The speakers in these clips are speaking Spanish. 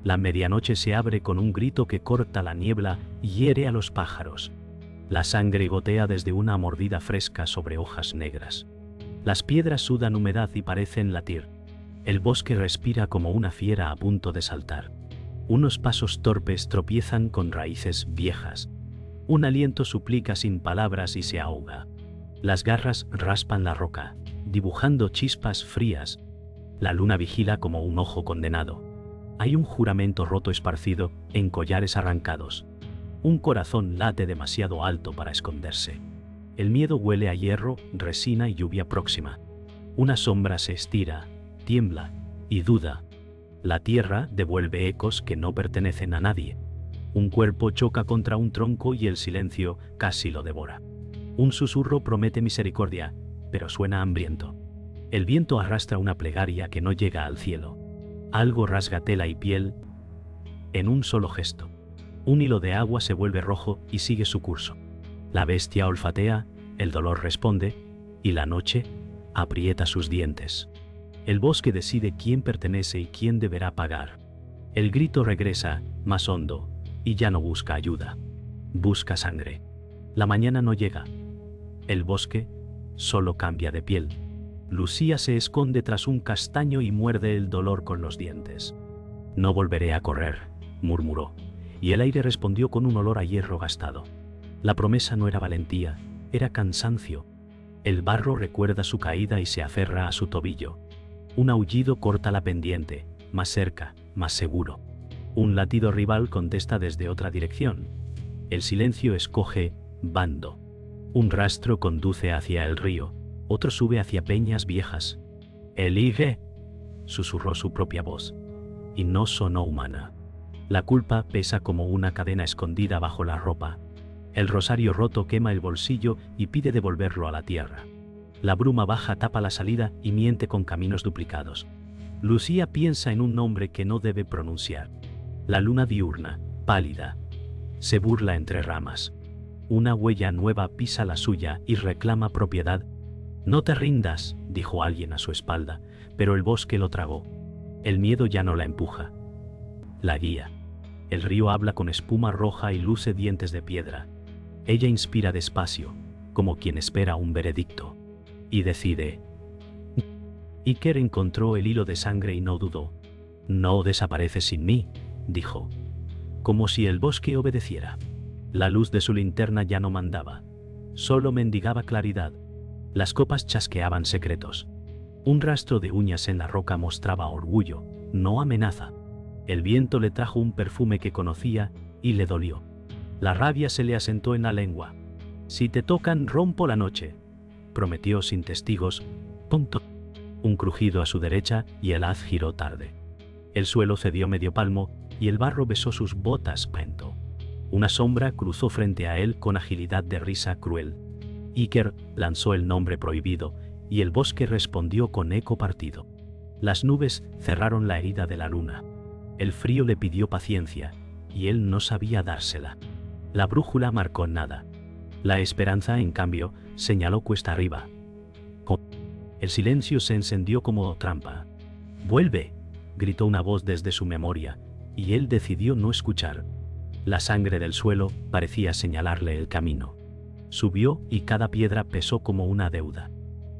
La medianoche se abre con un grito que corta la niebla y hiere a los pájaros. La sangre gotea desde una mordida fresca sobre hojas negras. Las piedras sudan humedad y parecen latir. El bosque respira como una fiera a punto de saltar. Unos pasos torpes tropiezan con raíces viejas. Un aliento suplica sin palabras y se ahoga. Las garras raspan la roca, dibujando chispas frías. La luna vigila como un ojo condenado. Hay un juramento roto esparcido en collares arrancados. Un corazón late demasiado alto para esconderse. El miedo huele a hierro, resina y lluvia próxima. Una sombra se estira, tiembla y duda. La tierra devuelve ecos que no pertenecen a nadie. Un cuerpo choca contra un tronco y el silencio casi lo devora. Un susurro promete misericordia, pero suena hambriento. El viento arrastra una plegaria que no llega al cielo. Algo rasga tela y piel en un solo gesto. Un hilo de agua se vuelve rojo y sigue su curso. La bestia olfatea, el dolor responde, y la noche aprieta sus dientes. El bosque decide quién pertenece y quién deberá pagar. El grito regresa, más hondo, y ya no busca ayuda. Busca sangre. La mañana no llega. El bosque solo cambia de piel. Lucía se esconde tras un castaño y muerde el dolor con los dientes. No volveré a correr, murmuró, y el aire respondió con un olor a hierro gastado. La promesa no era valentía, era cansancio. El barro recuerda su caída y se aferra a su tobillo. Un aullido corta la pendiente, más cerca, más seguro. Un latido rival contesta desde otra dirección. El silencio escoge bando. Un rastro conduce hacia el río, otro sube hacia peñas viejas. «Elige», susurró su propia voz, y no sonó humana. La culpa pesa como una cadena escondida bajo la ropa. El rosario roto quema el bolsillo y pide devolverlo a la tierra. La bruma baja tapa la salida y miente con caminos duplicados. Lucía piensa en un nombre que no debe pronunciar. La luna diurna, pálida, se burla entre ramas. Una huella nueva pisa la suya y reclama propiedad. «No te rindas», dijo alguien a su espalda, pero el bosque lo tragó. El miedo ya no la empuja. La guía. El río habla con espuma roja y luce dientes de piedra. Ella inspira despacio, como quien espera un veredicto. Y decide. Iker encontró el hilo de sangre y no dudó. «No desapareces sin mí», dijo. Como si el bosque obedeciera. La luz de su linterna ya no mandaba. Solo mendigaba claridad. Las copas chasqueaban secretos. Un rastro de uñas en la roca mostraba orgullo, no amenaza. El viento le trajo un perfume que conocía y le dolió. La rabia se le asentó en la lengua. «Si te tocan, rompo la noche», prometió sin testigos. Punto. Un crujido a su derecha y el haz giró tarde. El suelo cedió medio palmo y el barro besó sus botas pento. Una sombra cruzó frente a él con agilidad de risa cruel. Iker lanzó el nombre prohibido y el bosque respondió con eco partido. Las nubes cerraron la herida de la luna. El frío le pidió paciencia y él no sabía dársela. La brújula marcó nada. La esperanza, en cambio, señaló cuesta arriba. El silencio se encendió como trampa. «¡Vuelve!», gritó una voz desde su memoria, y él decidió no escuchar. La sangre del suelo parecía señalarle el camino. Subió y cada piedra pesó como una deuda.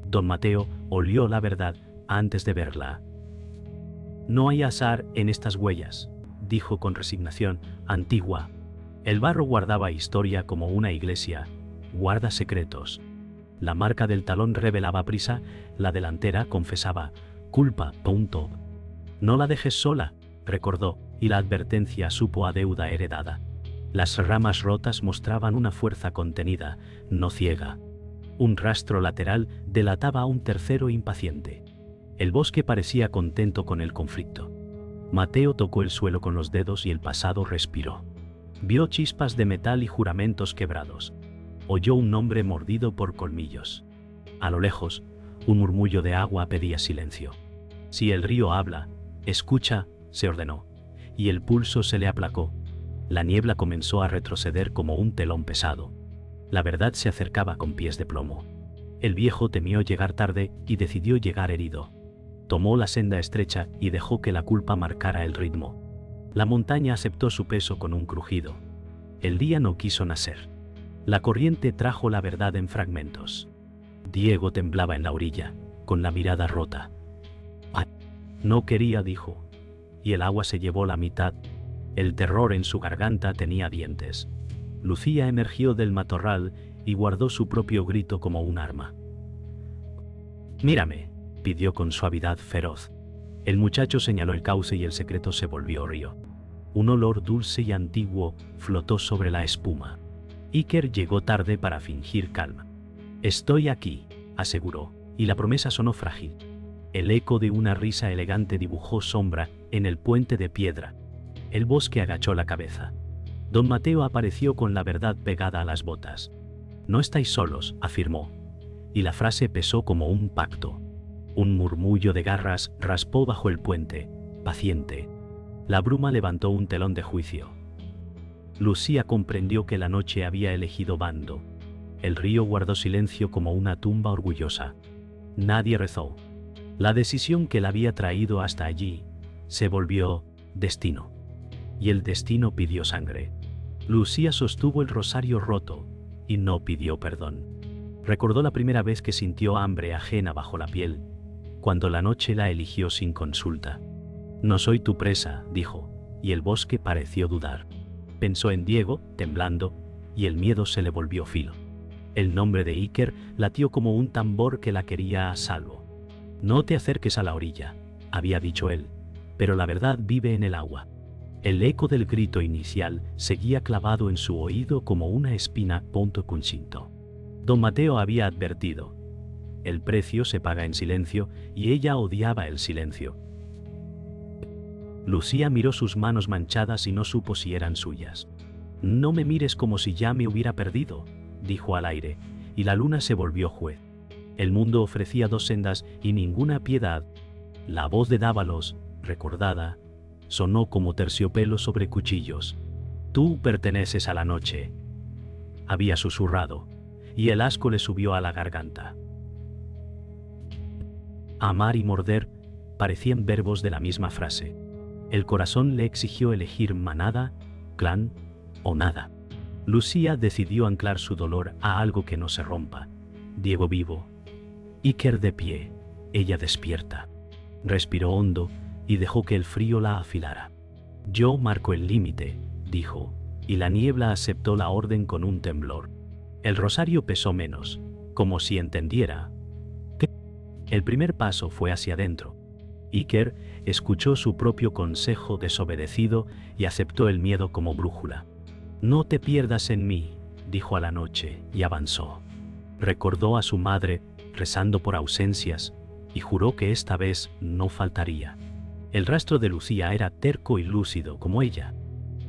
Don Mateo olió la verdad antes de verla. «No hay azar en estas huellas», dijo con resignación antigua. El barro guardaba historia como una iglesia, guarda secretos. La marca del talón revelaba prisa, la delantera confesaba culpa. «No la dejes sola», recordó, y la advertencia supo a deuda heredada. Las ramas rotas mostraban una fuerza contenida, no ciega. Un rastro lateral delataba a un tercero impaciente. El bosque parecía contento con el conflicto. Mateo tocó el suelo con los dedos y el pasado respiró. Vio chispas de metal y juramentos quebrados. Oyó un nombre mordido por colmillos. A lo lejos, un murmullo de agua pedía silencio. «Si el río habla, escucha», se ordenó, y el pulso se le aplacó. La niebla comenzó a retroceder como un telón pesado. La verdad se acercaba con pies de plomo. El viejo temió llegar tarde y decidió llegar herido. Tomó la senda estrecha y dejó que la culpa marcara el ritmo. La montaña aceptó su peso con un crujido. El día no quiso nacer. La corriente trajo la verdad en fragmentos. Diego temblaba en la orilla, con la mirada rota. «Ay, no quería», dijo, y el agua se llevó la mitad. El terror en su garganta tenía dientes. Lucía emergió del matorral y guardó su propio grito como un arma. «Mírame», pidió con suavidad feroz. El muchacho señaló el cauce y el secreto se volvió río. Un olor dulce y antiguo flotó sobre la espuma. Iker llegó tarde para fingir calma. «Estoy aquí», aseguró, y la promesa sonó frágil. El eco de una risa elegante dibujó sombra en el puente de piedra. El bosque agachó la cabeza. Don Mateo apareció con la verdad pegada a las botas. «No estáis solos», afirmó, y la frase pesó como un pacto. Un murmullo de garras raspó bajo el puente, paciente. La bruma levantó un telón de juicio. Lucía comprendió que la noche había elegido bando. El río guardó silencio como una tumba orgullosa. Nadie rezó. La decisión que la había traído hasta allí se volvió destino. Y el destino pidió sangre. Lucía sostuvo el rosario roto y no pidió perdón. Recordó la primera vez que sintió hambre ajena bajo la piel, cuando la noche la eligió sin consulta. «No soy tu presa», dijo, y el bosque pareció dudar. Pensó en Diego, temblando, y el miedo se le volvió filo. El nombre de Iker latió como un tambor que la quería a salvo. «No te acerques a la orilla», había dicho él, pero la verdad vive en el agua. El eco del grito inicial seguía clavado en su oído como una espina. Punto. Don Mateo había advertido: el precio se paga en silencio, y ella odiaba el silencio. Lucía miró sus manos manchadas y no supo si eran suyas. «No me mires como si ya me hubiera perdido», dijo al aire, y la luna se volvió juez. El mundo ofrecía dos sendas y ninguna piedad. La voz de Dávalos, recordada, sonó como terciopelo sobre cuchillos. «Tú perteneces a la noche», había susurrado, y el asco le subió a la garganta. Amar y morder parecían verbos de la misma frase. El corazón le exigió elegir manada, clan o nada. Lucía decidió anclar su dolor a algo que no se rompa. Diego vivo, Iker de pie, ella despierta. Respiró hondo y dejó que el frío la afilara. «Yo marco el límite», dijo, y la niebla aceptó la orden con un temblor. El rosario pesó menos, como si entendiera. El primer paso fue hacia adentro. Iker escuchó su propio consejo desobedecido y aceptó el miedo como brújula. «No te pierdas en mí», dijo a la noche, y avanzó. Recordó a su madre rezando por ausencias y juró que esta vez no faltaría. El rastro de Lucía era terco y lúcido como ella.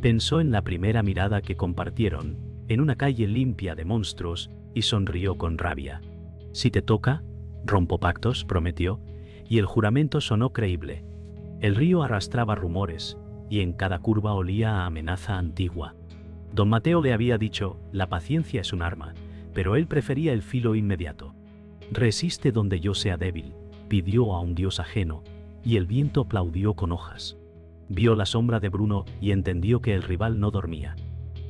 Pensó en la primera mirada que compartieron en una calle limpia de monstruos y sonrió con rabia. «Si te toca, rompo pactos», prometió, y el juramento sonó creíble. El río arrastraba rumores, y en cada curva olía a amenaza antigua. Don Mateo le había dicho: «La paciencia es un arma», pero él prefería el filo inmediato. «Resiste donde yo sea débil», pidió a un dios ajeno, y el viento aplaudió con hojas. Vio la sombra de Bruno y entendió que el rival no dormía.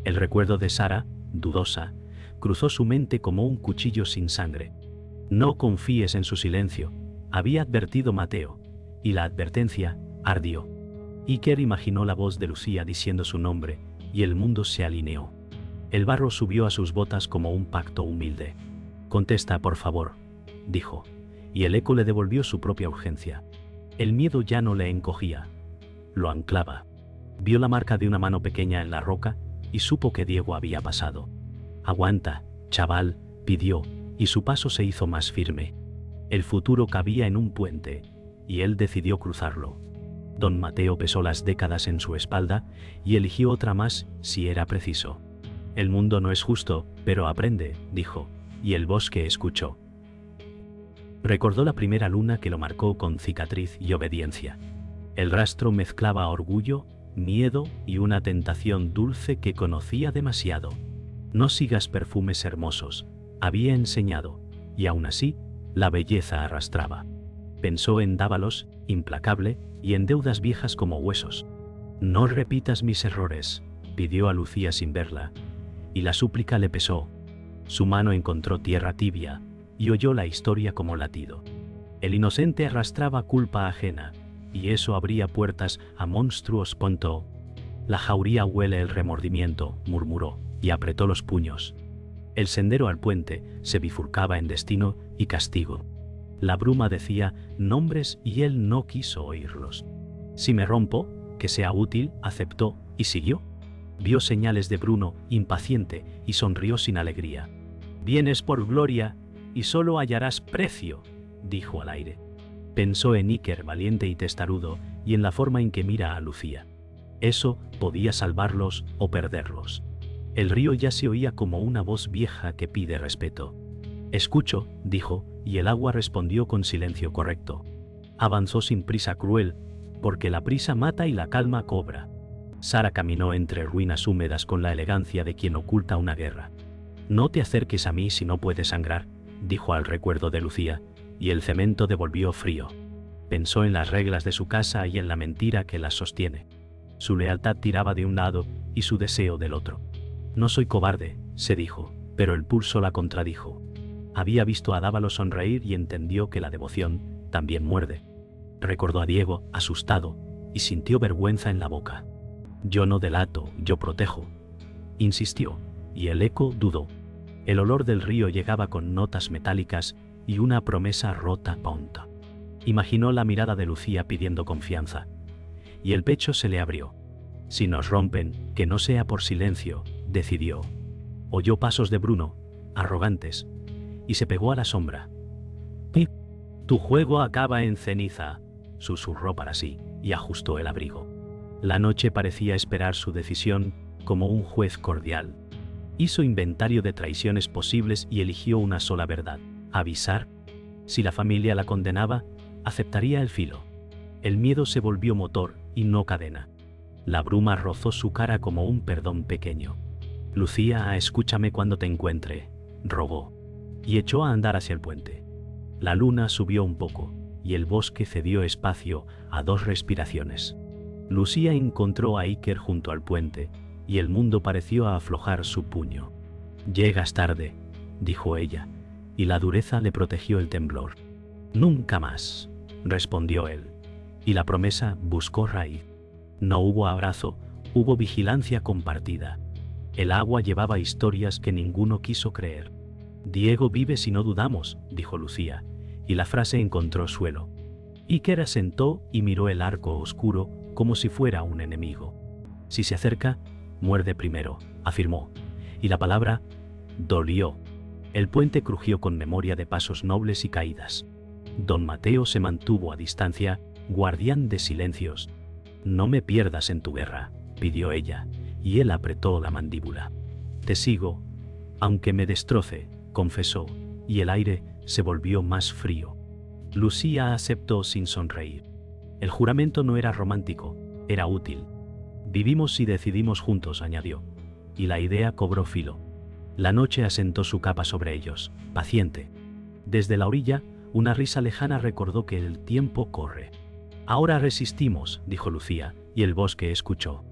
El recuerdo de Sara, dudosa, cruzó su mente como un cuchillo sin sangre. «No confíes en su silencio», había advertido Mateo, y la advertencia ardió. Iker imaginó la voz de Lucía diciendo su nombre, y el mundo se alineó. El barro subió a sus botas como un pacto humilde. «Contesta, por favor», dijo, y el eco le devolvió su propia urgencia. El miedo ya no le encogía, lo anclaba. Vio la marca de una mano pequeña en la roca y supo que Diego había pasado. «Aguanta, chaval», pidió, y su paso se hizo más firme. El futuro cabía en un puente, y él decidió cruzarlo. Don Mateo pesó las décadas en su espalda y eligió otra más si era preciso. «El mundo no es justo, pero aprende», dijo, y el bosque escuchó. Recordó la primera luna que lo marcó con cicatriz y obediencia. El rastro mezclaba orgullo, miedo y una tentación dulce que conocía demasiado. «No sigas perfumes hermosos», había enseñado, y aún así, la belleza arrastraba. Pensó en Dávalos, implacable, y en deudas viejas como huesos. No repitas mis errores, pidió a Lucía sin verla, y la súplica le pesó. Su mano encontró tierra tibia, y oyó la historia como latido. El inocente arrastraba culpa ajena, y eso abría puertas a monstruos. Punto. La jauría huele el remordimiento, murmuró, y apretó los puños. El sendero al puente se bifurcaba en destino y castigo. La bruma decía nombres y él no quiso oírlos. Si me rompo, que sea útil, aceptó y siguió. Vio señales de Bruno, impaciente, y sonrió sin alegría. Vienes por gloria, y solo hallarás precio, dijo al aire. Pensó en Iker, valiente y testarudo, y en la forma en que mira a Lucía. Eso podía salvarlos o perderlos. El río ya se oía como una voz vieja que pide respeto. Escucho, dijo, y el agua respondió con silencio correcto. Avanzó sin prisa cruel, porque la prisa mata y la calma cobra. Sara caminó entre ruinas húmedas con la elegancia de quien oculta una guerra. No te acerques a mí si no puedes sangrar, dijo al recuerdo de Lucía, y el cemento devolvió frío. Pensó en las reglas de su casa y en la mentira que las sostiene. Su lealtad tiraba de un lado y su deseo del otro. No soy cobarde, se dijo, pero el pulso la contradijo. Había visto a Dávalo sonreír y entendió que la devoción también muerde. Recordó a Diego, asustado, y sintió vergüenza en la boca. Yo no delato, yo protejo, insistió, y el eco dudó. El olor del río llegaba con notas metálicas y una promesa rota. Punta. Imaginó la mirada de Lucía pidiendo confianza, y el pecho se le abrió. Si nos rompen, que no sea por silencio, decidió. Oyó pasos de Bruno, arrogantes, y se pegó a la sombra. Tu juego acaba en ceniza, susurró para sí, y ajustó el abrigo. La noche parecía esperar su decisión como un juez cordial. Hizo inventario de traiciones posibles y eligió una sola verdad: avisar. Si la familia la condenaba, aceptaría el filo. El miedo se volvió motor y no cadena. La bruma rozó su cara como un perdón pequeño. Lucía, escúchame cuando te encuentre, rogó, y echó a andar hacia el puente. La luna subió un poco, y el bosque cedió espacio a 2 respiraciones. Lucía encontró a Iker junto al puente, y el mundo pareció aflojar su puño. Llegas tarde, dijo ella, y la dureza le protegió el temblor. Nunca más, respondió él, y la promesa buscó raíz. No hubo abrazo, hubo vigilancia compartida. El agua llevaba historias que ninguno quiso creer. Diego vive si no dudamos, dijo Lucía, y la frase encontró suelo. Iker asentó y miró el arco oscuro como si fuera un enemigo. Si se acerca, muerde primero, afirmó, y la palabra dolió. El puente crujió con memoria de pasos nobles y caídas. Don Mateo se mantuvo a distancia, guardián de silencios. No me pierdas en tu guerra, pidió ella, y él apretó la mandíbula. Te sigo, aunque me destroce, confesó, y el aire se volvió más frío. Lucía aceptó sin sonreír. El juramento no era romántico, era útil. Vivimos y decidimos juntos, añadió, y la idea cobró filo. La noche asentó su capa sobre ellos, paciente. Desde la orilla, una risa lejana recordó que el tiempo corre. Ahora resistimos, dijo Lucía, y el bosque escuchó.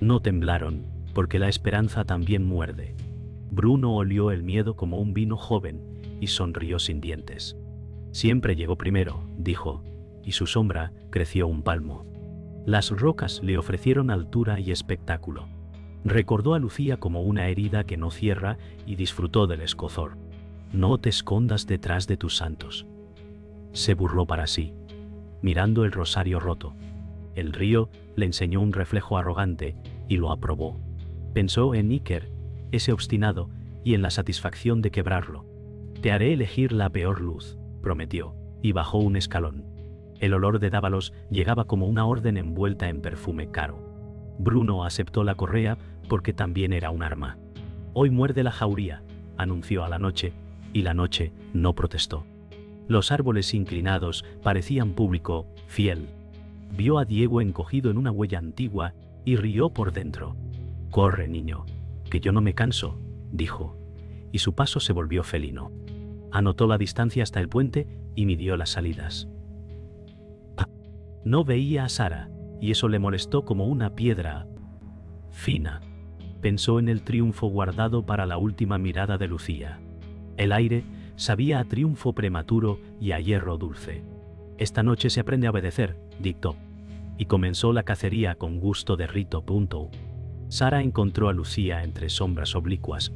No temblaron, porque la esperanza también muerde. Bruno olió el miedo como un vino joven y sonrió sin dientes. Siempre llegó primero, dijo, y su sombra creció un palmo. Las rocas le ofrecieron altura y espectáculo. Recordó a Lucía como una herida que no cierra y disfrutó del escozor. No te escondas detrás de tus santos. Se burló para sí, mirando el rosario roto. El río le enseñó un reflejo arrogante y lo aprobó. Pensó en Iker, ese obstinado, y en la satisfacción de quebrarlo. Te haré elegir la peor luz, prometió, y bajó un escalón. El olor de Dávalos llegaba como una orden envuelta en perfume caro. Bruno aceptó la correa porque también era un arma. Hoy muerde la jauría, anunció a la noche, y la noche no protestó. Los árboles inclinados parecían público, fiel. Vio a Diego encogido en una huella antigua y rió por dentro. Corre, niño, que yo no me canso, dijo, y su paso se volvió felino. Anotó la distancia hasta el puente y midió las salidas. No veía a Sara, y eso le molestó como una piedra fina. Pensó en el triunfo guardado para la última mirada de Lucía. El aire sabía a triunfo prematuro y a hierro dulce. Esta noche se aprende a obedecer, dictó. Y comenzó la cacería con gusto de rito. Sara encontró a Lucía entre sombras oblicuas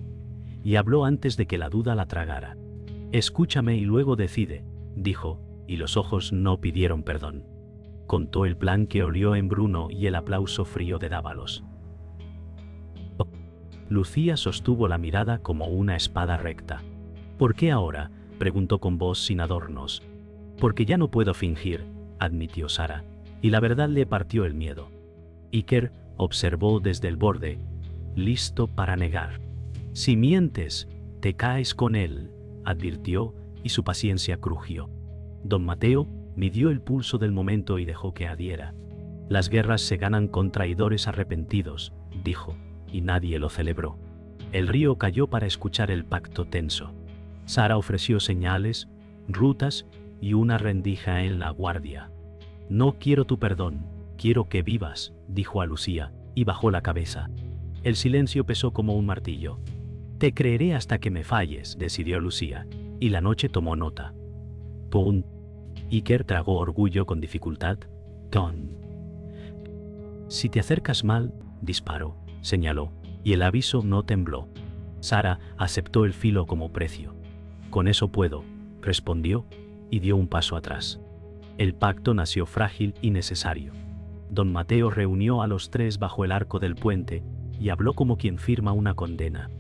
y habló antes de que la duda la tragara. Escúchame y luego decide, dijo, y los ojos no pidieron perdón. Contó el plan que olió en Bruno y el aplauso frío de Dávalos. Lucía sostuvo la mirada como una espada recta. ¿Por qué ahora?, preguntó con voz sin adornos. Porque ya no puedo fingir, admitió Sara, y la verdad le partió el miedo. Iker observó desde el borde, listo para negar. Si mientes, te caes con él, advirtió, y su paciencia crujió. Don Mateo midió el pulso del momento y dejó que adhiera. Las guerras se ganan con traidores arrepentidos, dijo, y nadie lo celebró. El río cayó para escuchar el pacto tenso. Sara ofreció señales, rutas y una rendija en la guardia. No quiero tu perdón, quiero que vivas, dijo a Lucía, y bajó la cabeza. El silencio pesó como un martillo. Te creeré hasta que me falles, decidió Lucía, y la noche tomó nota. ¡Pum! Iker tragó orgullo con dificultad. ¡Ton! Si te acercas mal, disparo, señaló, y el aviso no tembló. Sara aceptó el filo como precio. Con eso puedo, respondió, y dio un paso atrás. El pacto nació frágil y necesario. Don Mateo reunió a los tres bajo el arco del puente y habló como quien firma una condena.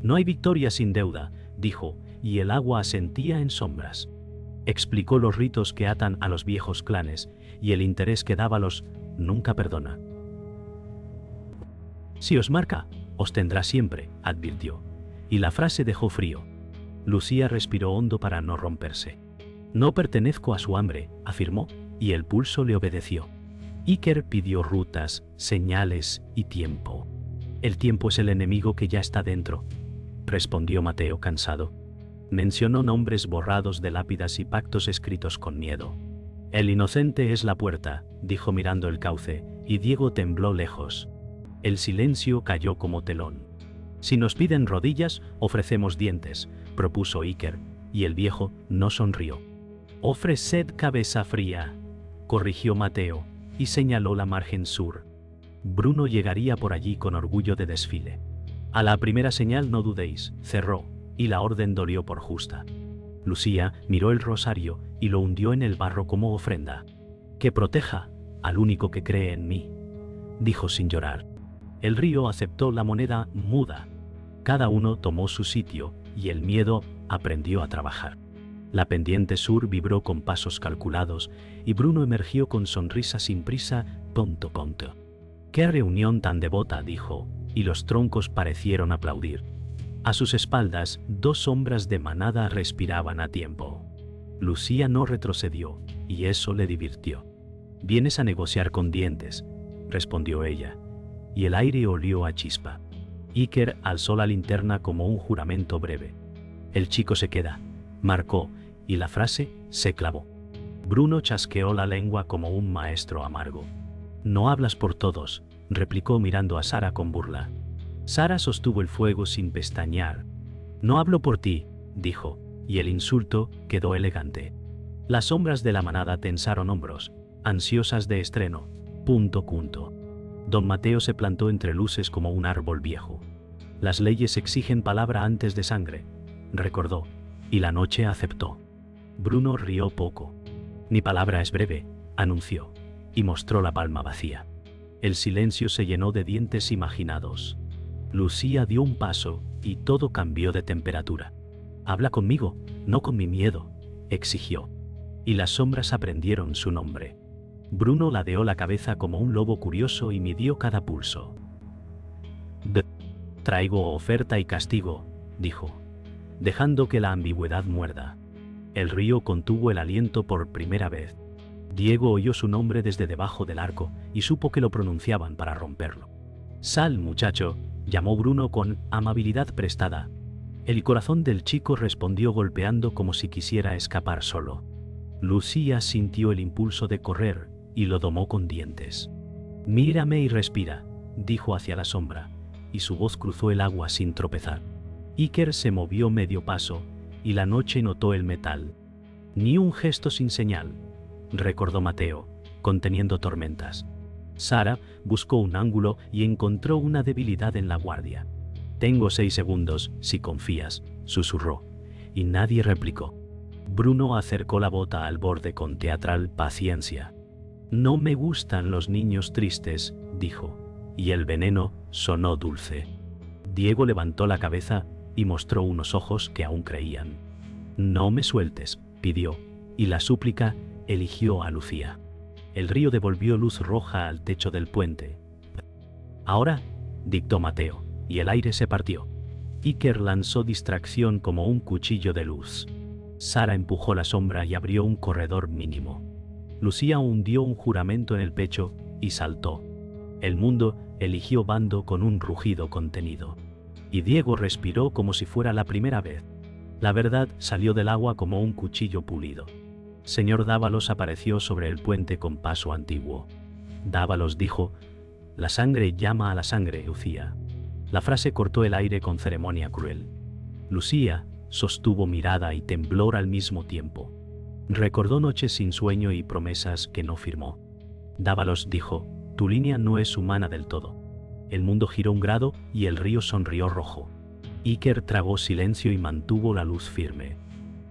No hay victoria sin deuda, dijo, y el agua asentía en sombras. Explicó los ritos que atan a los viejos clanes y el interés que Dávalos nunca perdona. Si os marca, os tendrá siempre, advirtió, y la frase dejó frío. Lucía respiró hondo para no romperse. No pertenezco a su hambre, afirmó, y el pulso le obedeció. Iker pidió rutas, señales y tiempo. El tiempo es el enemigo que ya está dentro, respondió Mateo cansado. Mencionó nombres borrados de lápidas y pactos escritos con miedo. El inocente es la puerta, dijo mirando el cauce, y Diego tembló lejos. El silencio cayó como telón. Si nos piden rodillas, ofrecemos dientes, propuso Iker, y el viejo no sonrió. Ofreced cabeza fría, corrigió Mateo, y señaló la margen sur. Bruno llegaría por allí con orgullo de desfile. A la primera señal no dudéis, cerró, y la orden dolió por justa. Lucía miró el rosario y lo hundió en el barro como ofrenda. Que proteja al único que cree en mí, dijo sin llorar. El río aceptó la moneda muda. Cada uno tomó su sitio y el miedo aprendió a trabajar. La pendiente sur vibró con pasos calculados y Bruno emergió con sonrisa sin prisa, ponto. ¡Qué reunión tan devota!, dijo, y los troncos parecieron aplaudir. A sus espaldas, dos sombras de manada respiraban a tiempo. Lucía no retrocedió, y eso le divirtió. «Vienes a negociar con dientes», respondió ella, y el aire olió a chispa. Iker alzó la linterna como un juramento breve. «El chico se queda», marcó, y la frase se clavó. Bruno chasqueó la lengua como un maestro amargo. «No hablas por todos», replicó mirando a Sara con burla. Sara sostuvo el fuego sin pestañear. «No hablo por ti», dijo, y el insulto quedó elegante. Las sombras de la manada tensaron hombros, ansiosas de estreno. Don Mateo se plantó entre luces como un árbol viejo. «Las leyes exigen palabra antes de sangre», recordó, y la noche aceptó. Bruno rió poco. «Mi palabra es breve», anunció, y mostró la palma vacía. El silencio se llenó de dientes imaginados. Lucía dio un paso y todo cambió de temperatura. «Habla conmigo, no con mi miedo», exigió. Y las sombras aprendieron su nombre. Bruno ladeó la cabeza como un lobo curioso y midió cada pulso. «Traigo oferta y castigo», dijo, dejando que la ambigüedad muerda. El río contuvo el aliento por primera vez. Diego oyó su nombre desde debajo del arco y supo que lo pronunciaban para romperlo. «Sal, muchacho», llamó Bruno con amabilidad prestada. El corazón del chico respondió golpeando como si quisiera escapar solo. Lucía sintió el impulso de correr y lo domó con dientes. Mírame y respira, dijo hacia la sombra, y su voz cruzó el agua sin tropezar. Iker se movió medio paso, y la noche notó el metal. Ni un gesto sin señal, recordó Mateo, conteniendo tormentas. Sara buscó un ángulo y encontró una debilidad en la guardia. Tengo 6 segundos, si confías, susurró, y nadie replicó. Bruno acercó la bota al borde con teatral paciencia. No me gustan los niños tristes, dijo, y el veneno sonó dulce. Diego levantó la cabeza y mostró unos ojos que aún creían. No me sueltes, pidió, y la súplica eligió a Lucía. El río devolvió luz roja al techo del puente. Ahora, dictó Mateo, y el aire se partió. Iker lanzó distracción como un cuchillo de luz. Sara empujó la sombra y abrió un corredor mínimo. Lucía hundió un juramento en el pecho y saltó. El mundo eligió bando con un rugido contenido. Y Diego respiró como si fuera la primera vez. La verdad salió del agua como un cuchillo pulido. Señor Dávalos apareció sobre el puente con paso antiguo. Dávalos dijo: «La sangre llama a la sangre, Lucía». La frase cortó el aire con ceremonia cruel. Lucía sostuvo mirada y temblor al mismo tiempo. Recordó noches sin sueño y promesas que no firmó. Dávalos dijo: «Tu línea no es humana del todo». El mundo giró un grado y el río sonrió rojo. Iker tragó silencio y mantuvo la luz firme.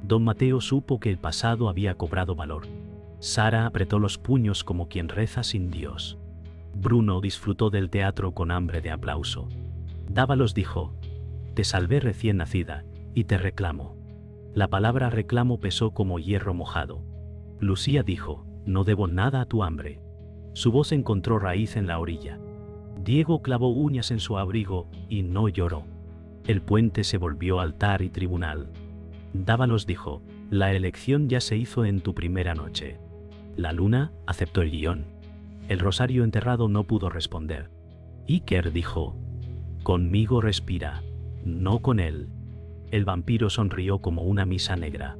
Don Mateo supo que el pasado había cobrado valor. Sara apretó los puños como quien reza sin Dios. Bruno disfrutó del teatro con hambre de aplauso. Dávalos dijo: «Te salvé recién nacida, y te reclamo». La palabra reclamo pesó como hierro mojado. Lucía dijo: «No debo nada a tu hambre». Su voz encontró raíz en la orilla. Diego clavó uñas en su abrigo y no lloró. El puente se volvió altar y tribunal. Dávalos dijo: «La elección ya se hizo en tu primera noche». La luna aceptó el guión. El rosario enterrado no pudo responder. Iker dijo: «Conmigo respira, no con él». El vampiro sonrió como una misa negra.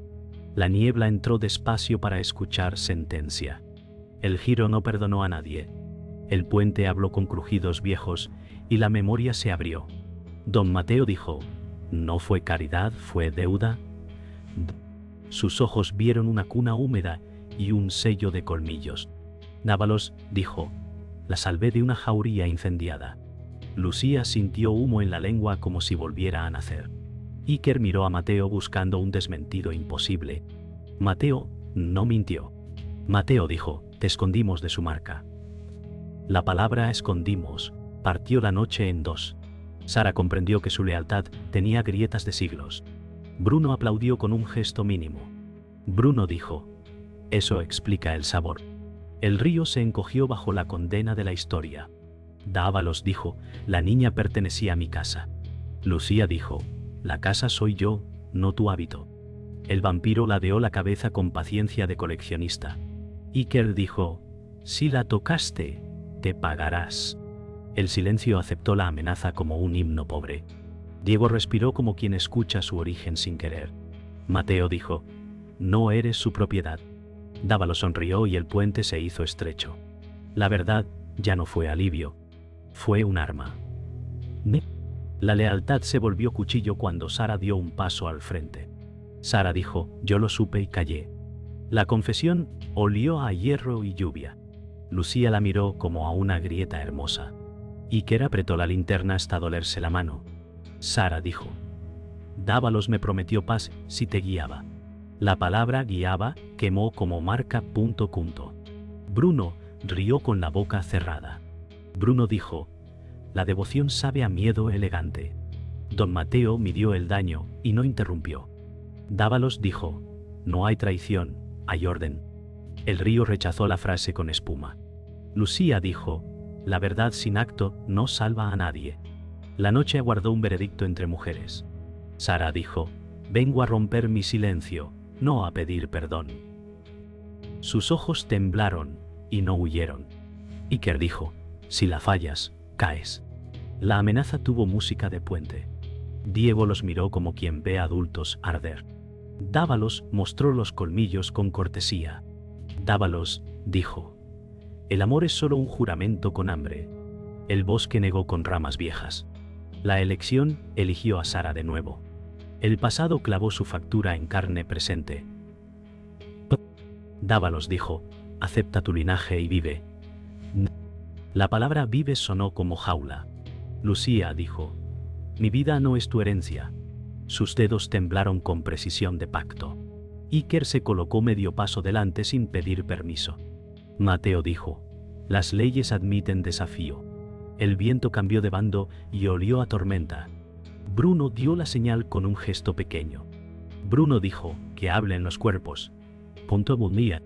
La niebla entró despacio para escuchar sentencia. El giro no perdonó a nadie. El puente habló con crujidos viejos y la memoria se abrió. Don Mateo dijo: «¿No fue caridad, fue deuda?» Sus ojos vieron una cuna húmeda y un sello de colmillos. Dávalos dijo: «La salvé de una jauría incendiada». Lucía sintió humo en la lengua como si volviera a nacer. Iker miró a Mateo buscando un desmentido imposible. Mateo no mintió. Mateo dijo: «Te escondimos de su marca». La palabra escondimos partió la noche en dos. Sara comprendió que su lealtad tenía grietas de siglos. Bruno aplaudió con un gesto mínimo. Bruno dijo: «Eso explica el sabor». El río se encogió bajo la condena de la historia. Dávalos dijo: «La niña pertenecía a mi casa». Lucía dijo: «La casa soy yo, no tu hábito». El vampiro ladeó la cabeza con paciencia de coleccionista. Iker dijo: «Si la tocaste, te pagarás». El silencio aceptó la amenaza como un himno pobre. Diego respiró como quien escucha su origen sin querer. Mateo dijo: «No eres su propiedad». Dávalos sonrió y el puente se hizo estrecho. La verdad ya no fue alivio, fue un arma. La lealtad se volvió cuchillo cuando Sara dio un paso al frente. Sara dijo: «Yo lo supe y callé». La confesión olió a hierro y lluvia. Lucía la miró como a una grieta hermosa. Iker apretó la linterna hasta dolerse la mano. Sara dijo: «Dávalos me prometió paz si te guiaba». La palabra guiaba quemó como marca ... Bruno rió con la boca cerrada. Bruno dijo: «La devoción sabe a miedo elegante». Don Mateo midió el daño y no interrumpió. Dávalos dijo: «No hay traición, hay orden». El río rechazó la frase con espuma. Lucía dijo: «La verdad sin acto no salva a nadie». La noche aguardó un veredicto entre mujeres. Sara dijo: «Vengo a romper mi silencio, no a pedir perdón». Sus ojos temblaron y no huyeron. Iker dijo: «Si la fallas, caes». La amenaza tuvo música de puente. Diego los miró como quien ve a adultos arder. Dávalos mostró los colmillos con cortesía. Dávalos dijo: El amor es solo un juramento con hambre. El bosque negó con ramas viejas. La elección eligió a Sara de nuevo. El pasado clavó su factura en carne presente. Dávalos dijo, acepta tu linaje y vive. La palabra vive sonó como jaula. Lucía dijo, mi vida no es tu herencia. Sus dedos temblaron con precisión de pacto. Iker se colocó medio paso delante sin pedir permiso. Mateo dijo, las leyes admiten desafío. El viento cambió de bando y olió a tormenta. Bruno dio la señal con un gesto pequeño. Bruno dijo, que hablen los cuerpos. Punto bunía.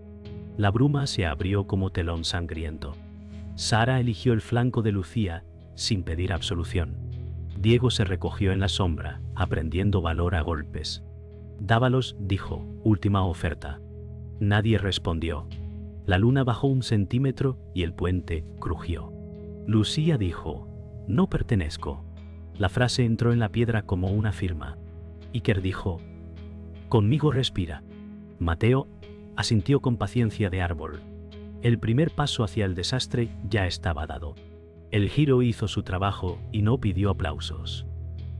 La bruma se abrió como telón sangriento. Sara eligió el flanco de Lucía, sin pedir absolución. Diego se recogió en la sombra, aprendiendo valor a golpes. Dávalos dijo, última oferta. Nadie respondió. La luna bajó 1 centímetro y el puente crujió. Lucía dijo, no pertenezco. La frase entró en la piedra como una firma. Iker dijo, conmigo respira. Mateo asintió con paciencia de árbol. El primer paso hacia el desastre ya estaba dado. El giro hizo su trabajo y no pidió aplausos.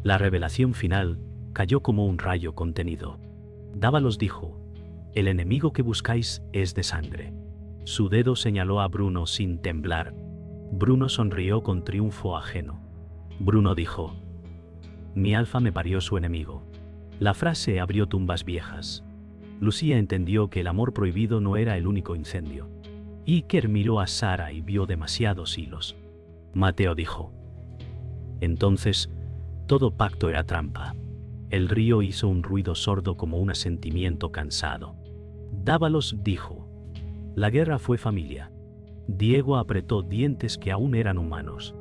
La revelación final cayó como un rayo contenido. Dávalos dijo, el enemigo que buscáis es de sangre. Su dedo señaló a Bruno sin temblar. Bruno sonrió con triunfo ajeno. Bruno dijo, mi alfa me parió su enemigo. La frase abrió tumbas viejas. Lucía entendió que el amor prohibido no era el único incendio. Iker miró a Sara y vio demasiados hilos. Mateo dijo, entonces, todo pacto era trampa. El río hizo un ruido sordo como un asentimiento cansado. Dávalos dijo, la guerra fue familia. Diego apretó dientes que aún eran humanos.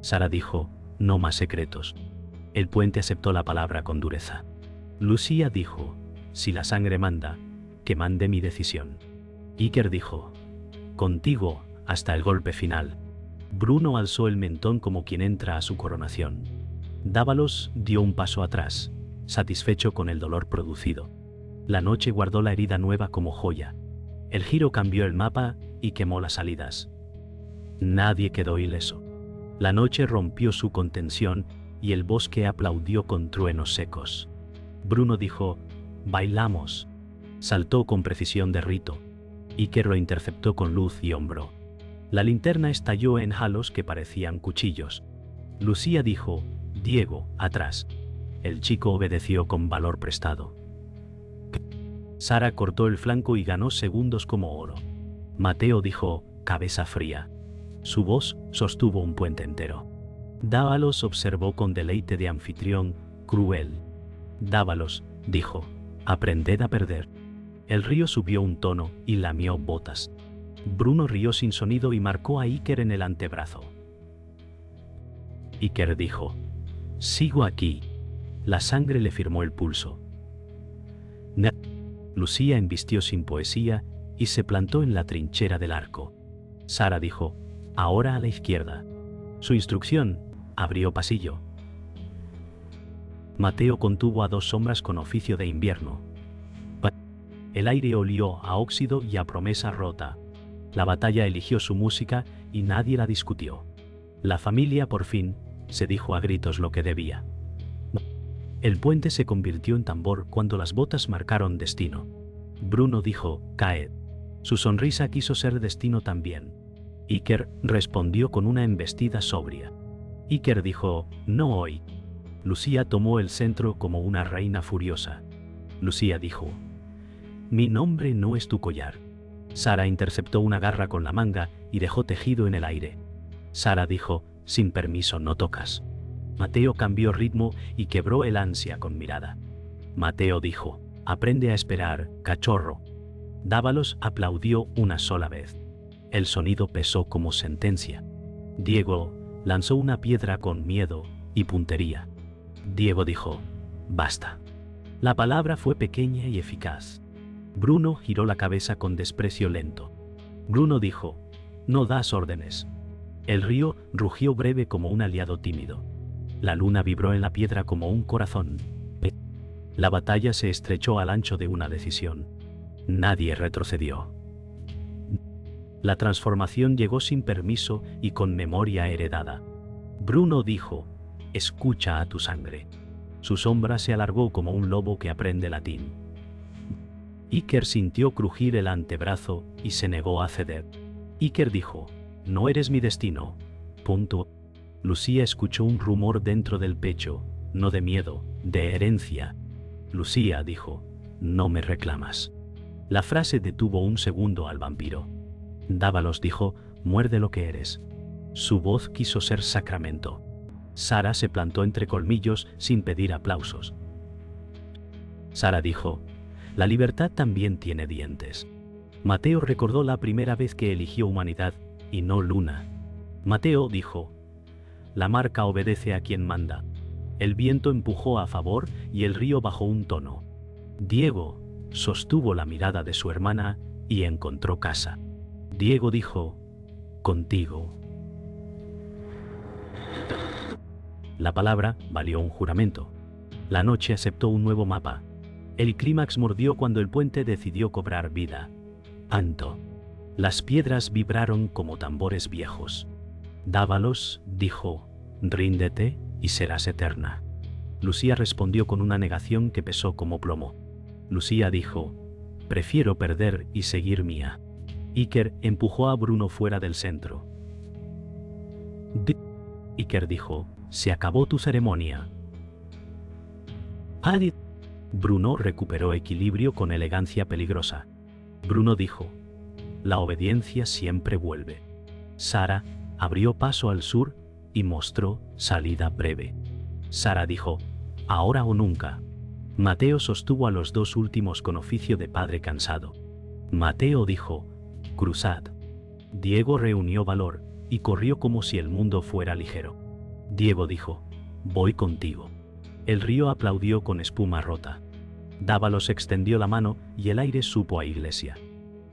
Sara dijo, no más secretos. El puente aceptó la palabra con dureza. Lucía dijo, si la sangre manda, que mande mi decisión. Iker dijo, contigo hasta el golpe final. Bruno alzó el mentón como quien entra a su coronación. Dávalos dio un paso atrás, satisfecho con el dolor producido. La noche guardó la herida nueva como joya. El giro cambió el mapa y quemó las salidas. Nadie quedó ileso. La noche rompió su contención y el bosque aplaudió con truenos secos. Bruno dijo, bailamos. Saltó con precisión de rito. Iker lo interceptó con luz y hombro. La linterna estalló en halos que parecían cuchillos. Lucía dijo, Diego, atrás. El chico obedeció con valor prestado. Sara cortó el flanco y ganó segundos como oro. Mateo dijo, cabeza fría. Su voz sostuvo un puente entero. Dávalos observó con deleite de anfitrión, cruel. Dávalos, dijo, aprended a perder. El río subió un tono y lamió botas. Bruno rió sin sonido y marcó a Iker en el antebrazo. Iker dijo, sigo aquí. La sangre le firmó el pulso. Lucía embistió sin poesía y se plantó en la trinchera del arco. Sara dijo, ahora a la izquierda. Su instrucción, abrió pasillo. Mateo contuvo a 2 sombras con oficio de invierno. El aire olió a óxido y a promesa rota. La batalla eligió su música y nadie la discutió. La familia por fin se dijo a gritos lo que debía. El puente se convirtió en tambor cuando las botas marcaron destino. Bruno dijo, caed. Su sonrisa quiso ser destino también. Iker respondió con una embestida sobria. Iker dijo, no hoy. Lucía tomó el centro como una reina furiosa. Lucía dijo, mi nombre no es tu collar. Sara interceptó una garra con la manga y dejó tejido en el aire. Sara dijo, sin permiso no tocas. Mateo cambió ritmo y quebró el ansia con mirada. Mateo dijo, aprende a esperar, cachorro. Dávalos aplaudió una sola vez. El sonido pesó como sentencia. Diego lanzó una piedra con miedo y puntería. Diego dijo, basta. La palabra fue pequeña y eficaz. Bruno giró la cabeza con desprecio lento. Bruno dijo, no das órdenes. El río rugió breve como un aliado tímido. La luna vibró en la piedra como un corazón. La batalla se estrechó al ancho de una decisión. Nadie retrocedió. La transformación llegó sin permiso y con memoria heredada. Bruno dijo: escucha a tu sangre. Su sombra se alargó como un lobo que aprende latín. Iker sintió crujir el antebrazo y se negó a ceder. Iker dijo: no eres mi destino. Punto. Lucía escuchó un rumor dentro del pecho, no de miedo, de herencia. Lucía dijo: no me reclamas. La frase detuvo un segundo al vampiro. Dávalos dijo: muerde lo que eres. Su voz quiso ser sacramento. Sara se plantó entre colmillos sin pedir aplausos. Sara dijo: la libertad también tiene dientes. Mateo recordó la primera vez que eligió humanidad y no luna. Mateo dijo: la marca obedece a quien manda. El viento empujó a favor y el río bajó un tono. Diego sostuvo la mirada de su hermana y encontró casa. Diego dijo: contigo. La palabra valió un juramento. La noche aceptó un nuevo mapa. El clímax mordió cuando el puente decidió cobrar vida. Anto. Las piedras vibraron como tambores viejos. Dávalos dijo: ríndete y serás eterna. Lucía respondió con una negación que pesó como plomo. Lucía dijo: prefiero perder y seguir mía. Iker empujó a Bruno fuera del centro. Iker dijo: se acabó tu ceremonia. Adi. Bruno recuperó equilibrio con elegancia peligrosa. Bruno dijo: la obediencia siempre vuelve. Sara abrió paso al sur y mostró salida breve. Sara dijo: ahora o nunca. Mateo sostuvo a los dos últimos con oficio de padre cansado. Mateo dijo: cruzad. Diego reunió valor y corrió como si el mundo fuera ligero. Diego dijo: voy contigo. El río aplaudió con espuma rota. Dávalos extendió la mano y el aire supo a iglesia.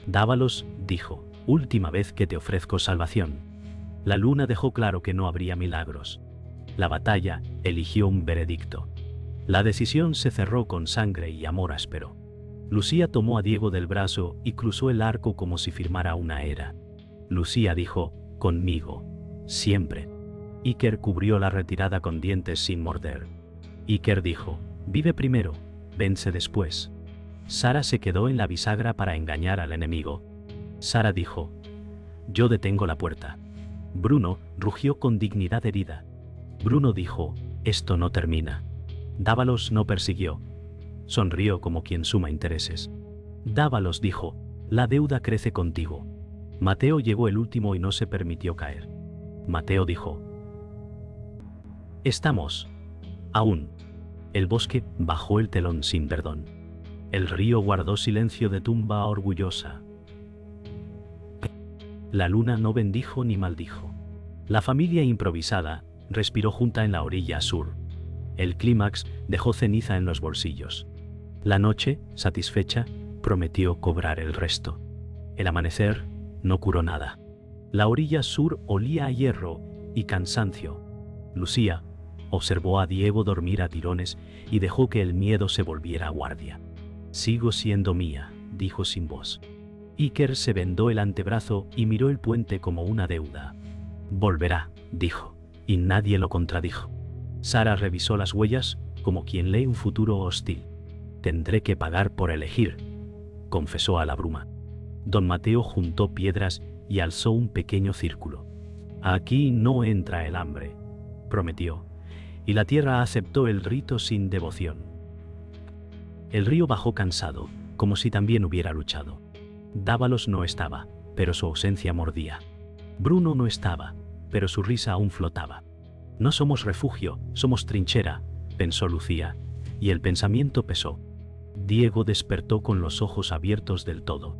Dávalos dijo: última vez que te ofrezco salvación. La luna dejó claro que no habría milagros. La batalla eligió un veredicto. La decisión se cerró con sangre y amor áspero. Lucía tomó a Diego del brazo y cruzó el arco como si firmara una era. Lucía dijo: conmigo, siempre. Iker cubrió la retirada con dientes sin morder. Iker dijo: vive primero, vence después. Sara se quedó en la bisagra para engañar al enemigo. Sara dijo: yo detengo la puerta. Bruno rugió con dignidad herida. Bruno dijo: esto no termina. Dávalos no persiguió. Sonrió como quien suma intereses. Dávalos dijo: la deuda crece contigo. Mateo llegó el último y no se permitió caer. Mateo dijo: estamos. Aún. El bosque bajó el telón sin perdón. El río guardó silencio de tumba orgullosa. La luna no bendijo ni maldijo. La familia improvisada respiró junta en la orilla sur. El clímax dejó ceniza en los bolsillos. La noche, satisfecha, prometió cobrar el resto. El amanecer no curó nada. La orilla sur olía a hierro y cansancio. Lucía observó a Diego dormir a tirones y dejó que el miedo se volviera guardia. Sigo siendo mía, dijo sin voz. Iker se vendó el antebrazo y miró el puente como una deuda. Volverá, dijo, y nadie lo contradijo. Sara revisó las huellas como quien lee un futuro hostil. Tendré que pagar por elegir, confesó a la bruma. Don Mateo juntó piedras y alzó un pequeño círculo. Aquí no entra el hambre, prometió, y la tierra aceptó el rito sin devoción. El río bajó cansado, como si también hubiera luchado. Dávalos no estaba, pero su ausencia mordía. Bruno no estaba, pero su risa aún flotaba. No somos refugio, somos trinchera, pensó Lucía, y el pensamiento pesó. Diego despertó con los ojos abiertos del todo.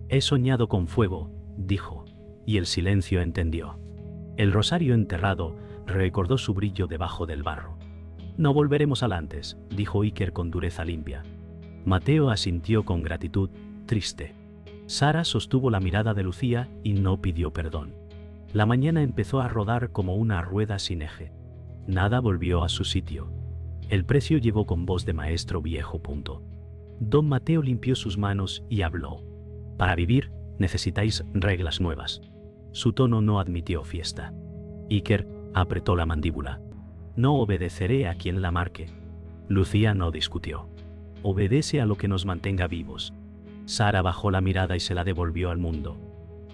He soñado con fuego, dijo, y el silencio entendió. El rosario enterrado recordó su brillo debajo del barro. No volveremos al antes, dijo Iker con dureza limpia. Mateo asintió con gratitud, triste. Sara sostuvo la mirada de Lucía y no pidió perdón. La mañana empezó a rodar como una rueda sin eje. Nada volvió a su sitio. El precio llegó con voz de maestro viejo. Don Mateo limpió sus manos y habló. Para vivir Necesitáis reglas nuevas. Su tono no admitió fiesta. Iker apretó la mandíbula. No obedeceré a quien la marque. Lucía no discutió. Obedece a lo que nos mantenga vivos. Sara bajó la mirada y se la devolvió al mundo.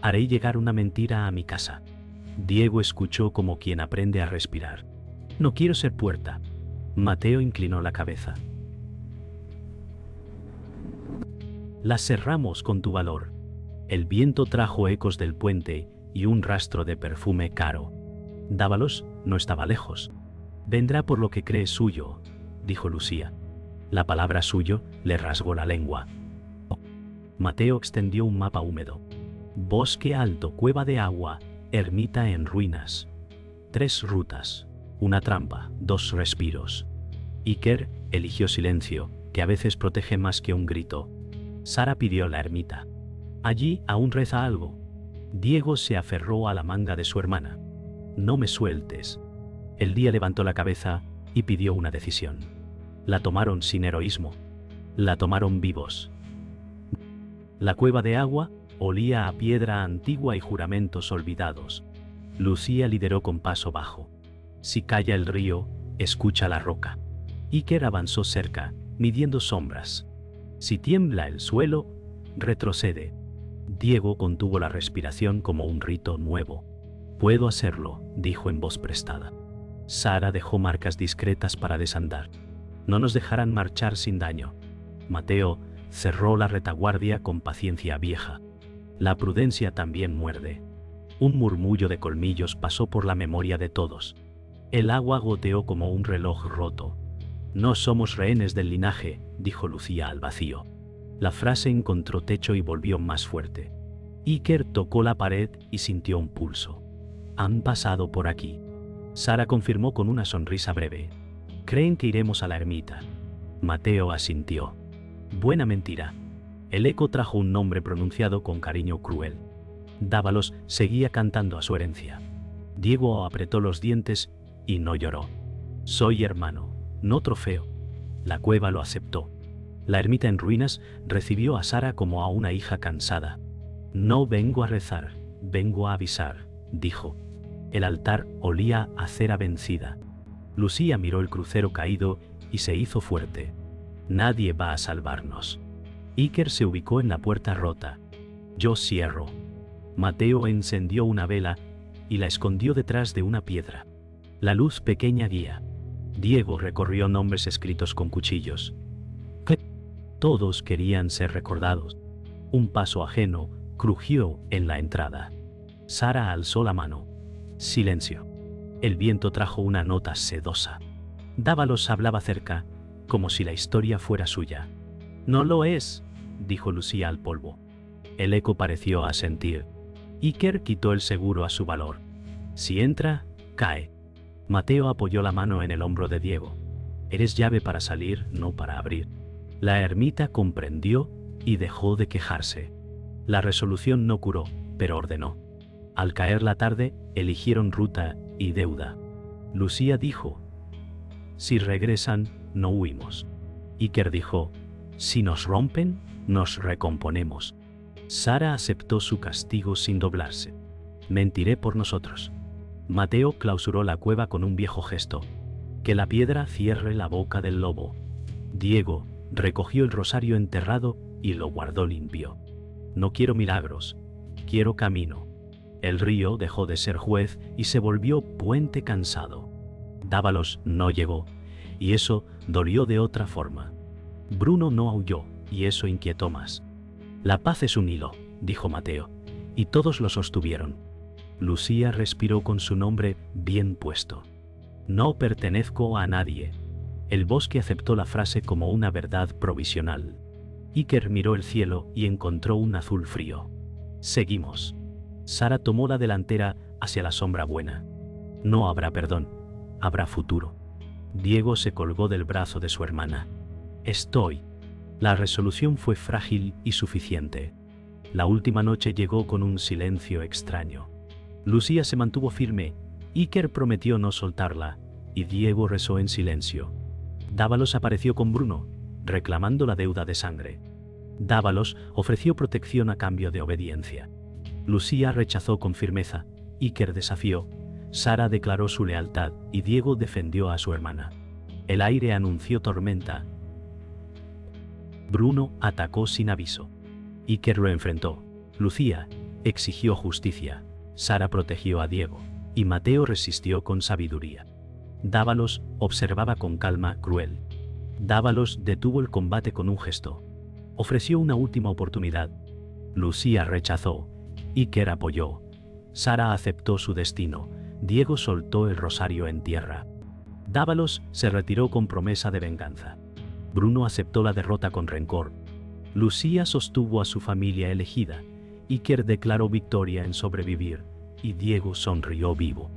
Haré llegar una mentira a mi casa. Diego escuchó como quien aprende a respirar. No quiero ser puerta. Mateo inclinó la cabeza. La cerramos con tu valor. El viento trajo ecos del puente y un rastro de perfume caro. Dávalos no estaba lejos. Vendrá por lo que cree suyo, dijo Lucía. La palabra suyo le rasgó la lengua. Mateo extendió un mapa húmedo. Bosque alto, cueva de agua, ermita en ruinas. 3 rutas, una trampa, 2 respiros. Iker eligió silencio, que a veces protege más que un grito. Sara pidió la ermita. Allí aún reza algo. Diego se aferró a la manga de su hermana. No me sueltes. El día levantó la cabeza y pidió una decisión. La tomaron sin heroísmo. La tomaron vivos. La cueva de agua olía a piedra antigua y juramentos olvidados. Lucía lideró con paso bajo. Si calla el río, escucha la roca. Iker avanzó cerca, midiendo sombras. Si tiembla el suelo, retrocede. Diego contuvo la respiración como un rito nuevo. Puedo hacerlo, dijo en voz prestada. Sara dejó marcas discretas para desandar. No nos dejarán marchar sin daño. Mateo cerró la retaguardia con paciencia vieja. La prudencia también muerde. Un murmullo de colmillos pasó por la memoria de todos. El agua goteó como un reloj roto. No somos rehenes del linaje, dijo Lucía al vacío. La frase encontró techo y volvió más fuerte. Iker tocó la pared y sintió un pulso. Han pasado por aquí. Sara confirmó con una sonrisa breve. Creen que iremos a la ermita. Mateo asintió. Buena mentira. El eco trajo un nombre pronunciado con cariño cruel. Dávalos seguía cantando a su herencia. Diego apretó los dientes y no lloró. Soy hermano, no trofeo. La cueva lo aceptó. La ermita en ruinas recibió a Sara como a una hija cansada. No vengo a rezar, vengo a avisar, dijo. El altar olía a cera vencida. Lucía miró el crucero caído y se hizo fuerte. Nadie va a salvarnos. Iker se ubicó en la puerta rota. Yo cierro. Mateo encendió una vela y la escondió detrás de una piedra. La luz pequeña guía. Diego recorrió nombres escritos con cuchillos. Todos querían ser recordados. Un paso ajeno crujió en la entrada. Sara alzó la mano. Silencio. El viento trajo una nota sedosa. Dávalos hablaba cerca, como si la historia fuera suya. No lo es, dijo Lucía al polvo. El eco pareció asentir. Iker quitó el seguro a su valor. Si entra, cae. Mateo apoyó la mano en el hombro de Diego. Eres llave para salir, no para abrir. La ermita comprendió y dejó de quejarse. La resolución no curó, pero ordenó. Al caer la tarde, eligieron ruta y deuda. Lucía dijo, si regresan, no huimos. Iker dijo, si nos rompen, nos recomponemos. Sara aceptó su castigo sin doblarse. Mentiré por nosotros. Mateo clausuró la cueva con un viejo gesto. Que la piedra cierre la boca del lobo. Diego recogió el rosario enterrado y lo guardó limpio. No quiero milagros, quiero camino. El río dejó de ser juez y se volvió puente cansado. Dávalos no llegó, y eso dolió de otra forma. Bruno no aulló, y eso inquietó más. La paz es un hilo, dijo Mateo, y todos lo sostuvieron. Lucía respiró con su nombre bien puesto. No pertenezco a nadie. El bosque aceptó la frase como una verdad provisional. Iker miró el cielo y encontró un azul frío. Seguimos. Sara tomó la delantera hacia la sombra buena. No habrá perdón, habrá futuro. Diego se colgó del brazo de su hermana. Estoy. La resolución fue frágil y suficiente. La última noche llegó con un silencio extraño. Lucía se mantuvo firme, Iker prometió no soltarla, y Diego rezó en silencio. Dávalos apareció con Bruno, reclamando la deuda de sangre. Dávalos ofreció protección a cambio de obediencia. Lucía rechazó con firmeza, Iker desafió, Sara declaró su lealtad y Diego defendió a su hermana. El aire anunció tormenta. Bruno atacó sin aviso. Iker lo enfrentó. Lucía exigió justicia. Sara protegió a Diego. Y Mateo resistió con sabiduría. Dávalos observaba con calma cruel. Dávalos detuvo el combate con un gesto. Ofreció una última oportunidad. Lucía rechazó. Iker apoyó. Sara aceptó su destino. Diego soltó el rosario en tierra. Dávalos se retiró con promesa de venganza. Bruno aceptó la derrota con rencor. Lucía sostuvo a su familia elegida. Iker declaró victoria en sobrevivir, y Diego sonrió vivo.